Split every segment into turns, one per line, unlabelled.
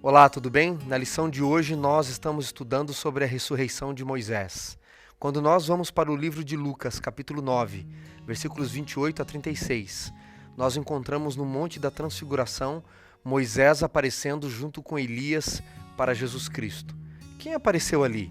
Olá, tudo bem? Na lição de hoje nós estamos estudando sobre a ressurreição de Moisés. Quando nós vamos para o livro de Lucas, capítulo 9, versículos 28 a 36, nós encontramos no Monte da Transfiguração Moisés aparecendo junto com Elias para Jesus Cristo. Quem apareceu ali?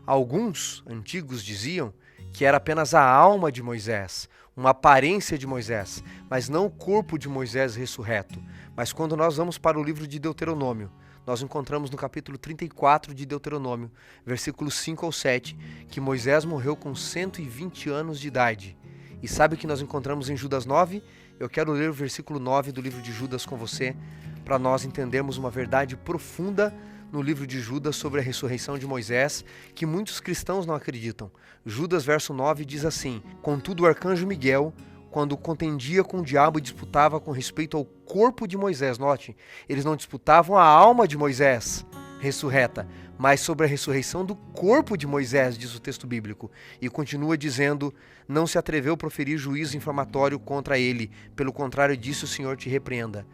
Alguns antigos diziam que era apenas a alma de Moisés, uma aparência de Moisés, mas não o corpo de Moisés ressurreto. Mas quando nós vamos para o livro de Deuteronômio, nós encontramos no capítulo 34 de Deuteronômio, versículos 5 ao 7, que Moisés morreu com 120 anos de idade. E sabe o que nós encontramos em Judas 9? Eu quero ler o versículo 9 do livro de Judas com você, para nós entendermos uma verdade profunda no livro de Judas sobre a ressurreição de Moisés, que muitos cristãos não acreditam. Judas, verso 9, diz assim: Contudo, o arcanjo Miguel, quando contendia com o diabo e disputava com respeito ao corpo de Moisés, note, eles não disputavam a alma de Moisés ressurreta, mas sobre a ressurreição do corpo de Moisés, diz o texto bíblico. E continua dizendo: não se atreveu a proferir juízo infamatório contra ele, pelo contrário disse: o Senhor te repreenda.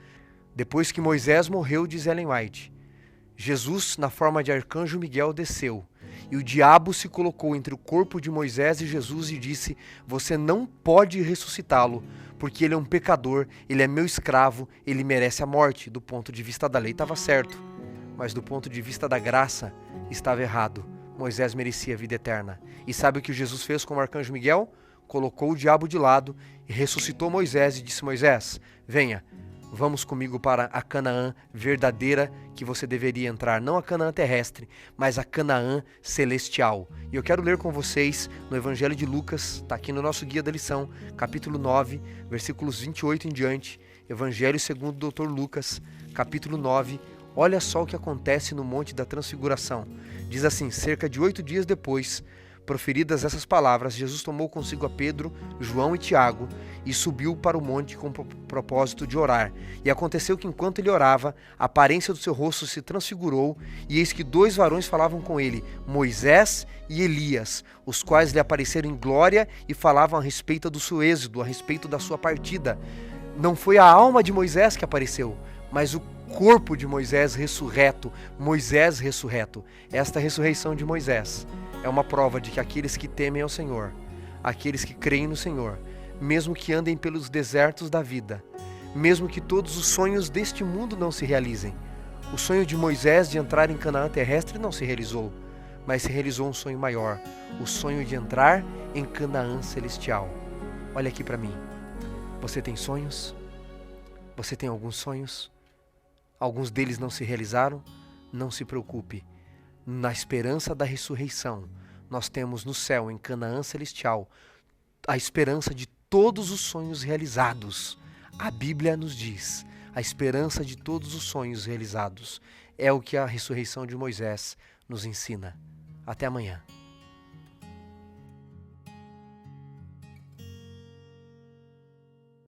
Depois que Moisés morreu, diz Ellen White, Jesus, na forma de arcanjo Miguel, desceu, e o diabo se colocou entre o corpo de Moisés e Jesus e disse: você não pode ressuscitá-lo, porque ele é um pecador, ele é meu escravo, ele merece a morte. Do ponto de vista da lei estava certo, mas do ponto de vista da graça estava errado. Moisés merecia a vida eterna. E sabe o que Jesus fez com o arcanjo Miguel? Colocou o diabo de lado e ressuscitou Moisés e disse: Moisés, venha, vamos comigo para a Canaã verdadeira que você deveria entrar. Não a Canaã terrestre, mas a Canaã celestial. E eu quero ler com vocês no Evangelho de Lucas, está aqui no nosso guia da lição, capítulo 9, versículos 28 em diante. Evangelho segundo o Dr. Lucas, capítulo 9. Olha só o que acontece no Monte da Transfiguração. Diz assim: cerca de 8 dias depois, proferidas essas palavras, Jesus tomou consigo a Pedro, João e Tiago e subiu para o monte com o propósito de orar. E aconteceu que enquanto ele orava, a aparência do seu rosto se transfigurou, e eis que 2 varões falavam com ele, Moisés e Elias, os quais lhe apareceram em glória e falavam a respeito do seu êxodo, a respeito da sua partida. Não foi a alma de Moisés que apareceu, mas o corpo de Moisés ressurreto, Moisés ressurreto. Esta ressurreição de Moisés é uma prova de que aqueles que temem ao Senhor, aqueles que creem no Senhor, mesmo que andem pelos desertos da vida, mesmo que todos os sonhos deste mundo não se realizem, o sonho de Moisés de entrar em Canaã terrestre não se realizou, mas se realizou um sonho maior, o sonho de entrar em Canaã celestial. Olha aqui para mim, você tem sonhos? Você tem alguns sonhos? Alguns deles não se realizaram? Não se preocupe. Na esperança da ressurreição, nós temos no céu, em Canaã celestial, a esperança de todos os sonhos realizados. A Bíblia nos diz, a esperança de todos os sonhos realizados é o que a ressurreição de Moisés nos ensina. Até amanhã.